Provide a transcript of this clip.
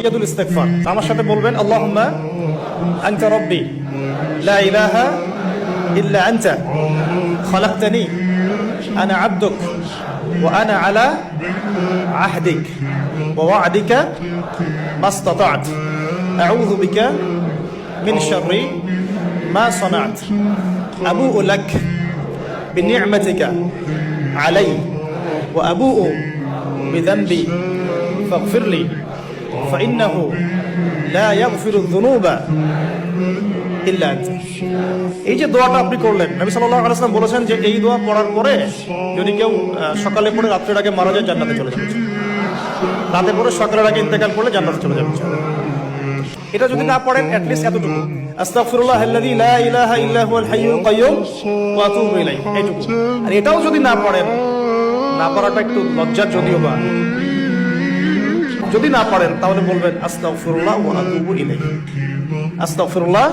তাহিয়াতুল ইস্তিগফার। আমার সাথে বলবেন আল্লাহুম্মা আনতা রাব্বি লা ইলাহা ইল্লা আনতা খালাকতানি আনা আবদুক ওয়া আনা আলা আহদিক ওয়া ওয়া'দিকা মাসতাতা'ত আউযু বিকা মিন শাররি মা সানা'ত আবুউ লাক বিনি'মাতিকা আলাইয়া ওয়া আবুউ বিযানবি ফাগফিরলি ফাইন্নাহু লা ইয়াগফিরুয যুনুবা ইল্লা আনতা। এই যে দোয়াটা আপনি করলেন, নবী সাল্লাল্লাহু আলাইহি ওয়াসাল্লাম বলেছেন যে এই দোয়া পড়ার পরে যদি কেউ সকালে পড়ে রাত্রের আগে মারা যায় জান্নাতে চলে যাবে, রাতে পড়ে সকালের আগে ইন্তেকাল করলে জান্নাতে চলে যাবে। এটা যদি না পড়েন অ্যাটলিস্ট এতটুকু আস্তাগফিরুল্লাহাল্লাযী লা ইলাহা ইল্লা হুয়াল হাইয়ুল কাইয়্যুম ওয়া আতুবু ইলাইহি, এইটুকু। আর এটাও যদি না পড়েন, না পড়াটা একটু লজ্জার যদিও বা, যদি না পারেন তাহলে বলবেন আস্তাগফিরুল্লাহ ওয়া আতুবু ইলাইহি, আস্তাগফিরুল্লাহ